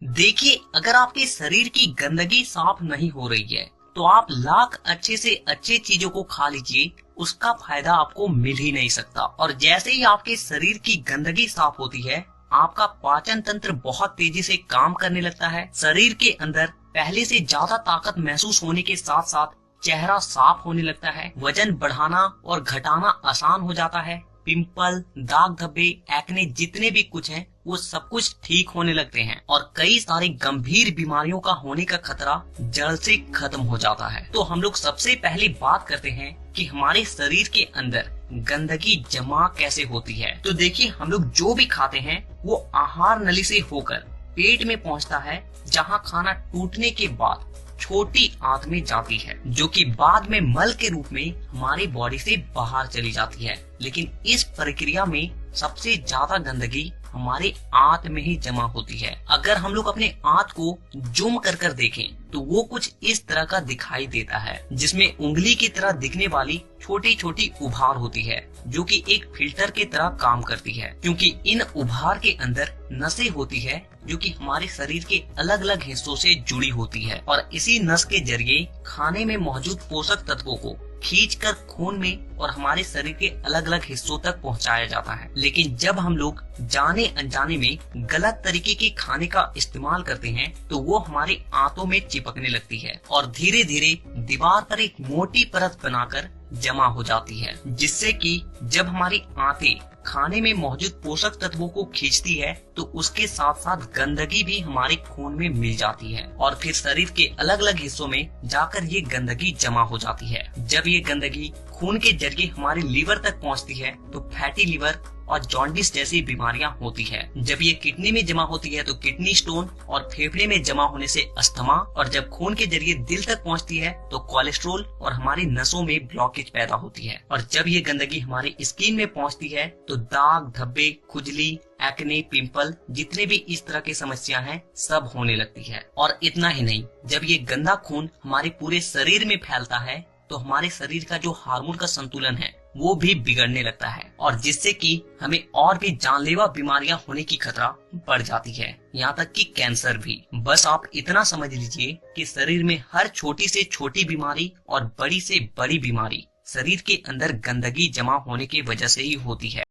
देखिए, अगर आपके शरीर की गंदगी साफ नहीं हो रही है तो आप लाख अच्छे से अच्छे चीजों को खा लीजिए, उसका फायदा आपको मिल ही नहीं सकता। और जैसे ही आपके शरीर की गंदगी साफ होती है, आपका पाचन तंत्र बहुत तेजी से काम करने लगता है। शरीर के अंदर पहले से ज्यादा ताकत महसूस होने के साथ साथ चेहरा साफ होने लगता है। वजन बढ़ाना और घटाना आसान हो जाता है। पिंपल, दाग धब्बे, एक्ने जितने भी कुछ हैं, वो सब कुछ ठीक होने लगते हैं और कई सारी गंभीर बीमारियों का होने का खतरा जड़ से खत्म हो जाता है। तो हम लोग सबसे पहले बात करते हैं कि हमारे शरीर के अंदर गंदगी जमा कैसे होती है। तो देखिए, हम लोग जो भी खाते हैं वो आहार नली से होकर पेट में पहुंचता है, जहां खाना टूटने के बाद छोटी आंत में जाती है, जो कि बाद में मल के रूप में हमारी बॉडी से बाहर चली जाती है। लेकिन इस प्रक्रिया में सबसे ज्यादा गंदगी हमारे आंत में ही जमा होती है। अगर हम लोग अपने आंत को जूम कर कर देखें तो वो कुछ इस तरह का दिखाई देता है, जिसमें उंगली की तरह दिखने वाली छोटी छोटी उभार होती है, जो कि एक फिल्टर की तरह काम करती है, क्योंकि इन उभार के अंदर नसें होती है जो कि हमारे शरीर के अलग अलग हिस्सों से जुड़ी होती है और इसी नस के जरिए खाने में मौजूद पोषक तत्वों को खींचकर खून में और हमारे शरीर के अलग अलग हिस्सों तक पहुंचाया जाता है। लेकिन जब हम लोग जाने अनजाने में गलत तरीके के खाने का इस्तेमाल करते हैं तो वो हमारे आंतों में चिपकने लगती है और धीरे धीरे दीवार पर एक मोटी परत बनाकर जमा हो जाती है, जिससे कि जब हमारी आंतें खाने में मौजूद पोषक तत्वों को खींचती है तो उसके साथ साथ गंदगी भी हमारे खून में मिल जाती है और फिर शरीर के अलग अलग हिस्सों में जाकर ये गंदगी जमा हो जाती है। जब ये गंदगी खून के जरिए हमारे लीवर तक पहुंचती है तो फैटी लीवर और जॉन्डिस जैसी बीमारियां होती है। जब ये किडनी में जमा होती है तो किडनी स्टोन और फेफड़े में जमा होने से अस्थमा, और जब खून के जरिए दिल तक पहुंचती है तो कोलेस्ट्रोल और हमारी नसों में ब्लॉकेज पैदा होती है। और जब ये गंदगी हमारी स्किन में पहुंचती है तो दाग धब्बे, खुजली, एक्ने, पिंपल जितने भी इस तरह की समस्या हैं सब होने लगती है। और इतना ही नहीं, जब ये गंदा खून हमारे पूरे शरीर में फैलता है तो हमारे शरीर का जो हार्मोन का संतुलन है वो भी बिगड़ने लगता है और जिससे कि हमें और भी जानलेवा बीमारियां होने की खतरा बढ़ जाती है, यहाँ तक कि कैंसर भी। बस आप इतना समझ लीजिए कि शरीर में हर छोटी से छोटी बीमारी और बड़ी से बड़ी बीमारी शरीर के अंदर गंदगी जमा होने की वजह से ही होती है।